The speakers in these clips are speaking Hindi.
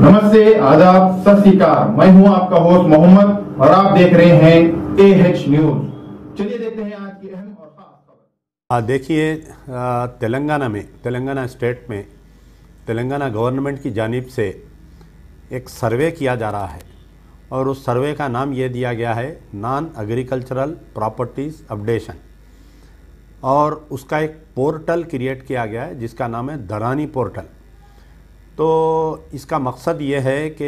नमस्ते, आदाब, सत श्री अकाल। मैं हूं आपका होस्ट मोहम्मद और आप देख रहे हैं AH न्यूज। चलिए देखते हैं आज की अहम और खास खबर। देखिए, तेलंगाना स्टेट में तेलंगाना गवर्नमेंट की जानिब से एक सर्वे किया जा रहा है और उस सर्वे का नाम ये दिया गया है नॉन एग्रीकल्चरल प्रॉपर्टीज़ अपडेशन, और उसका एक पोर्टल क्रिएट किया गया है जिसका नाम है धरानी पोर्टल। तो इसका मकसद ये है कि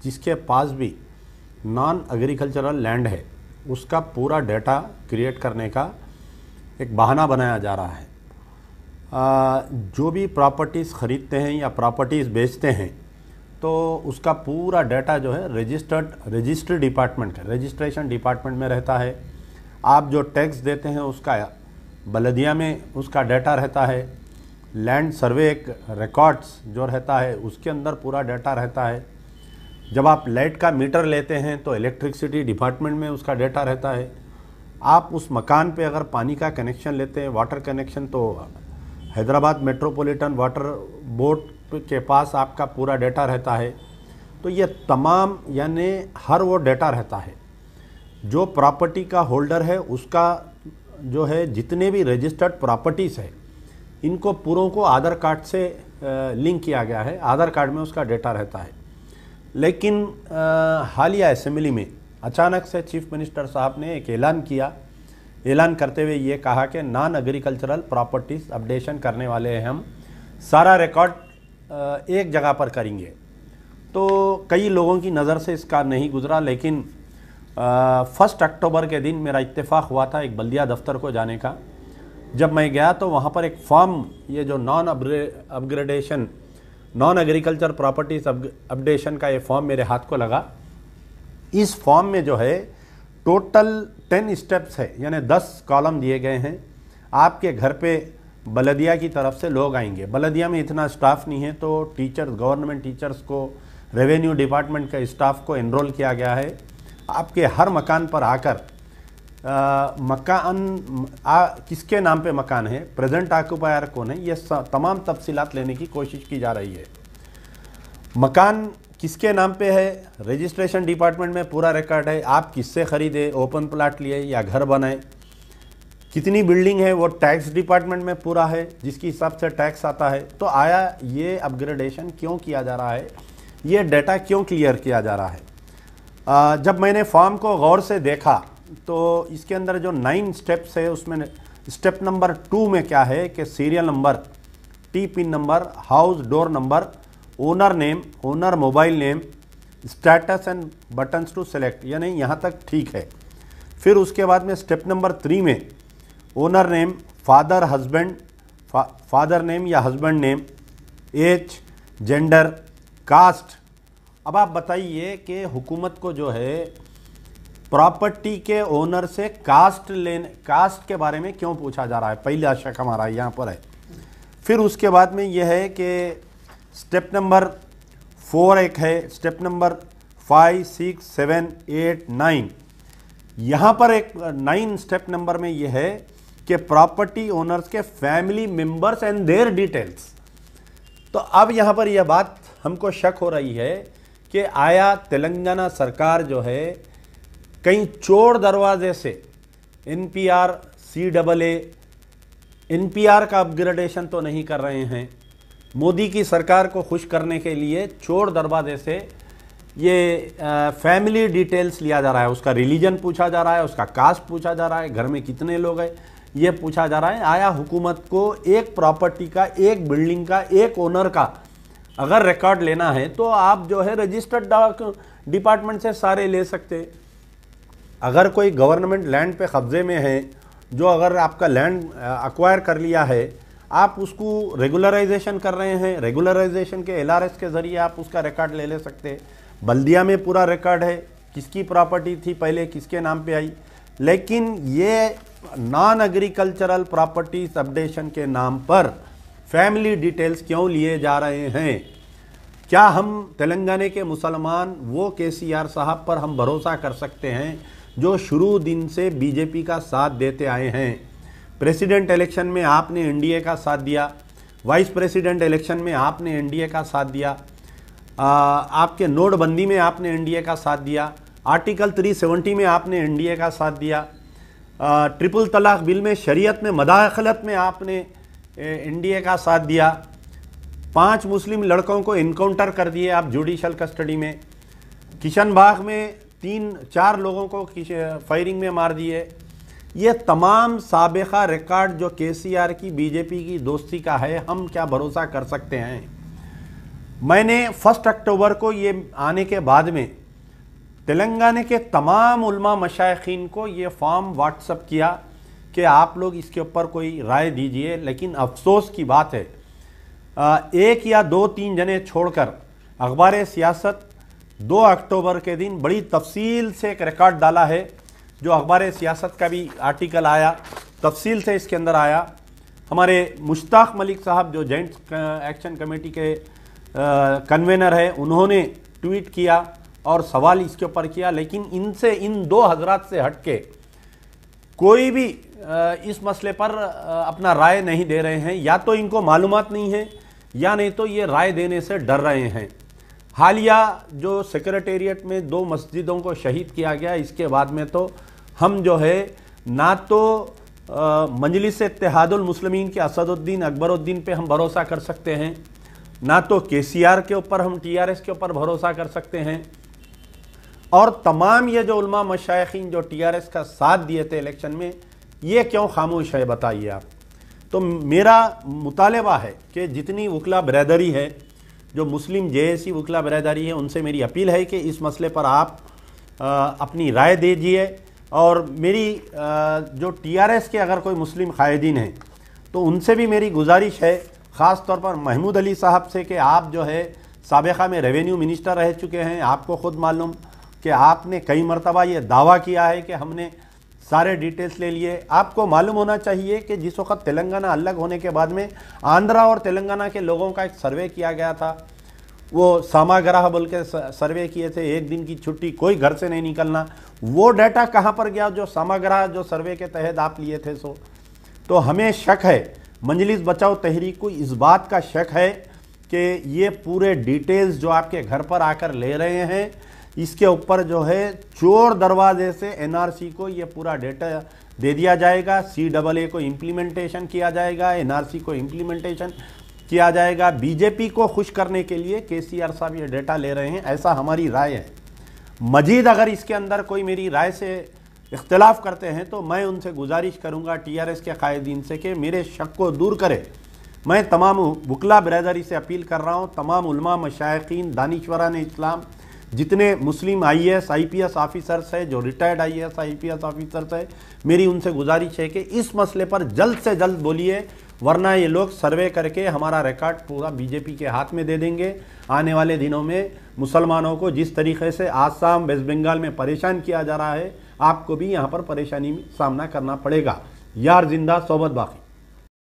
जिसके पास भी नॉन एग्रीकल्चरल लैंड है उसका पूरा डाटा क्रिएट करने का एक बहाना बनाया जा रहा है। जो भी प्रॉपर्टीज़ ख़रीदते हैं या प्रॉपर्टीज़ बेचते हैं तो उसका पूरा डाटा जो है रजिस्ट्री डिपार्टमेंट का रजिस्ट्रेशन डिपार्टमेंट में रहता है। आप जो टैक्स देते हैं उसका बलदिया में उसका डाटा रहता है। लैंड सर्वे एक रिकॉर्ड्स जो रहता है उसके अंदर पूरा डाटा रहता है। जब आप लाइट का मीटर लेते हैं तो इलेक्ट्रिसिटी डिपार्टमेंट में उसका डाटा रहता है। आप उस मकान पे अगर पानी का कनेक्शन लेते हैं, वाटर कनेक्शन, तो हैदराबाद मेट्रोपॉलिटन वाटर बोर्ड के पास आपका पूरा डाटा रहता है। तो ये तमाम यानी हर वो डाटा रहता है जो प्रॉपर्टी का होल्डर है, उसका जो है जितने भी रजिस्टर्ड प्रॉपर्टीज़ है इनको पूरों को आधार कार्ड से लिंक किया गया है। आधार कार्ड में उसका डाटा रहता है। लेकिन हालिया असेंबली में अचानक से चीफ मिनिस्टर साहब ने एक ऐलान करते हुए ये कहा कि नॉन एग्रीकल्चरल प्रॉपर्टीज़ अपडेशन करने वाले हैं हम, सारा रिकॉर्ड एक जगह पर करेंगे। तो कई लोगों की नज़र से इसका नहीं गुजरा, लेकिन 1 अक्टूबर के दिन मेरा इत्तेफाक हुआ था एक बल्दिया दफ्तर को जाने का। जब मैं गया तो वहाँ पर एक फॉर्म, ये जो नॉन एग्रीकल्चर प्रॉपर्टीज अपडेशन का ये फॉर्म मेरे हाथ को लगा। इस फॉर्म में जो है टोटल 10 स्टेप्स है, यानी 10 कॉलम दिए गए हैं। आपके घर पे बलदिया की तरफ से लोग आएंगे। बलदिया में इतना स्टाफ नहीं है तो टीचर्स, गवर्नमेंट टीचर्स को, रेवेन्यू डिपार्टमेंट के स्टाफ को एनरोल किया गया है। आपके हर मकान पर आकर किसके नाम पे मकान है, प्रेजेंट ऑक्यूपायर कौन है, ये तमाम तफसीलात लेने की कोशिश की जा रही है। मकान किसके नाम पे है, रजिस्ट्रेशन डिपार्टमेंट में पूरा रिकॉर्ड है। आप किससे ख़रीदे, ओपन प्लाट लिए या घर बनाए, कितनी बिल्डिंग है वो टैक्स डिपार्टमेंट में पूरा है जिसकी हिसाब से टैक्स आता है। तो आया ये अपग्रेडेशन क्यों किया जा रहा है, ये डाटा क्यों क्लियर किया जा रहा है। जब मैंने फॉर्म को गौर से देखा तो इसके अंदर जो 9 स्टेप्स है उसमें स्टेप नंबर 2 में क्या है कि serial number, T pin number, house door number, owner name, owner mobile name, status and buttons to select, यानी यहाँ तक ठीक है। फिर उसके बाद में स्टेप नंबर 3 में ओनर नेम, फादर नेम या husband name, age, gender, caste. अब आप बताइए कि हुकूमत को जो है प्रॉपर्टी के ओनर से कास्ट के बारे में क्यों पूछा जा रहा है, पहला शक हमारा यहाँ पर है। फिर उसके बाद में यह है कि स्टेप नंबर 4 एक है, स्टेप नंबर 5, 6, 7, 8, 9, यहाँ पर एक 9 स्टेप नंबर में यह है कि प्रॉपर्टी ओनर्स के family members and their details. तो अब यहाँ पर यह बात हमको शक हो रही है कि आया तेलंगाना सरकार जो है कहीं चोर दरवाजे से NPR, CAA, NPR का अपग्रेडेशन तो नहीं कर रहे हैं। मोदी की सरकार को खुश करने के लिए चोर दरवाजे से ये फैमिली डिटेल्स लिया जा रहा है। उसका रिलीजन पूछा जा रहा है, उसका कास्ट पूछा जा रहा है, घर में कितने लोग हैं ये पूछा जा रहा है। आया हुकूमत को एक प्रॉपर्टी का, एक बिल्डिंग का, एक ओनर का अगर रिकॉर्ड लेना है तो आप जो है रजिस्टर्ड डिपार्टमेंट से सारे ले सकते। अगर कोई गवर्नमेंट लैंड पे कब्जे में है, जो अगर आपका लैंड अक्वायर कर लिया है, आप उसको रेगुलराइजेशन कर रहे हैं, रेगुलराइजेशन के LRS के ज़रिए आप उसका रिकॉर्ड ले सकते। बल्दिया में पूरा रिकॉर्ड है, किसकी प्रॉपर्टी थी पहले, किसके नाम पे आई। लेकिन ये नॉन एग्रीकल्चरल प्रॉपर्टीज अपडेशन के नाम पर फैमिली डिटेल्स क्यों लिए जा रहे हैं। क्या हम तेलंगाना के मुसलमान वो KCR साहब पर हम भरोसा कर सकते हैं जो शुरू दिन से बीजेपी का साथ देते आए हैं। प्रेसिडेंट इलेक्शन में आपने NDA का साथ दिया, वाइस प्रेसिडेंट इलेक्शन में आपने NDA का साथ दिया, आपके नोटबंदी में आपने एनडीए का साथ दिया, आर्टिकल 370 में आपने एनडीए का साथ दिया, ट्रिपल तलाक बिल में शरीयत में मदाखलत में आपने एनडीए का साथ दिया, 5 मुस्लिम लड़कों को इनकाउंटर कर दिए आप जुडिशल कस्टडी में, किशनबाग में 3-4 लोगों को फायरिंग में मार दिए। ये तमाम साबिका रिकॉर्ड जो केसीआर की बीजेपी की दोस्ती का है, हम क्या भरोसा कर सकते हैं। मैंने 1 अक्टूबर को ये आने के बाद में तेलंगाना के तमाम उलमा मशाइखीन को ये फॉर्म व्हाट्सअप किया कि आप लोग इसके ऊपर कोई राय दीजिए। लेकिन अफसोस की बात है, 1 या 2-3 जने छोड़कर अखबार सियासत 2 अक्टूबर के दिन बड़ी तफसील से एक रिकॉर्ड डाला है, जो अखबार सियासत का भी आर्टिकल आया, तफसील से इसके अंदर आया। हमारे मुश्ताक मलिक साहब जो जॉइंट एक्शन कमेटी के कन्वेनर है, उन्होंने ट्वीट किया और सवाल इसके ऊपर किया। लेकिन इनसे, इन 2 हजरात से हटके कोई भी इस मसले पर अपना राय नहीं दे रहे हैं। या तो इनको मालूमात नहीं है, या नहीं तो ये राय देने से डर रहे हैं। हालिया जो सेक्रेटेरिएट में 2 मस्जिदों को शहीद किया गया, इसके बाद में तो हम जो है ना तो मजलिस इत्तेहादुल मुस्लिमीन के असदुद्दीन अकबरुद्दीन पे हम भरोसा कर सकते हैं, ना तो केसीआर के ऊपर हम टीआरएस के ऊपर भरोसा कर सकते हैं। और तमाम ये जो उलमा मशाइखीन जो टीआरएस का साथ दिए थे इलेक्शन में, ये क्यों खामोश है बताइए आप। तो मेरा मुतालबा है कि जितनी वकला बरदरी है, जो मुस्लिम जेएसी वकला बरदरी है, उनसे मेरी अपील है कि इस मसले पर आप अपनी राय दीजिए। और मेरी जो टीआरएस के अगर कोई मुस्लिम कायदीन हैं तो उनसे भी मेरी गुजारिश है, ख़ास तौर पर महमूद अली साहब से, कि आप जो है साबिक़ा में रेवेन्यू मिनिस्टर रह चुके हैं, आपको ख़ुद मालूम कि आपने कई मरतबा ये दावा किया है कि हमने सारे डिटेल्स ले लिए। आपको मालूम होना चाहिए कि जिस वक्त तेलंगाना अलग होने के बाद में आंध्रा और तेलंगाना के लोगों का एक सर्वे किया गया था, वो सामाग्रह बोल के सर्वे किए थे, 1 दिन की छुट्टी, कोई घर से नहीं निकलना। वो डाटा कहाँ पर गया जो सामाग्रह जो सर्वे के तहत आप लिए थे? तो हमें शक है, मजलिस बचाओ तहरीक को इस बात का शक है कि ये पूरे डिटेल्स जो आपके घर पर आकर ले रहे हैं, इसके ऊपर जो है चोर दरवाजे से एनआरसी को ये पूरा डेटा दे दिया जाएगा, CAA को इम्प्लीमेंटेशन किया जाएगा, एनआरसी को इम्प्लीमेंटेशन किया जाएगा। बीजेपी को खुश करने के लिए केसीआर साहब ये डेटा ले रहे हैं, ऐसा हमारी राय है। मजीद अगर इसके अंदर कोई मेरी राय से इख्तलाफ करते हैं तो मैं उनसे गुजारिश करूंगा टीआरएस के कायदीन से कि मेरे शक को दूर करें। मैं तमाम वकला बरदरी से अपील कर रहा हूँ, तमाम उलमा मशाइखीन दानिश्वरान इस्लाम, जितने मुस्लिम IAS IPS ऑफिसर्स है, जो रिटायर्ड IAS IPS ऑफिसर्स है, मेरी उनसे गुजारिश है कि इस मसले पर जल्द से जल्द बोलिए, वरना ये लोग सर्वे करके हमारा रिकॉर्ड पूरा बीजेपी के हाथ में दे देंगे। आने वाले दिनों में मुसलमानों को जिस तरीके से आसाम, वेस्ट बंगाल में परेशान किया जा रहा है, आपको भी यहाँ पर परेशानी में सामना करना पड़ेगा। यार जिंदा सोबत बाकी।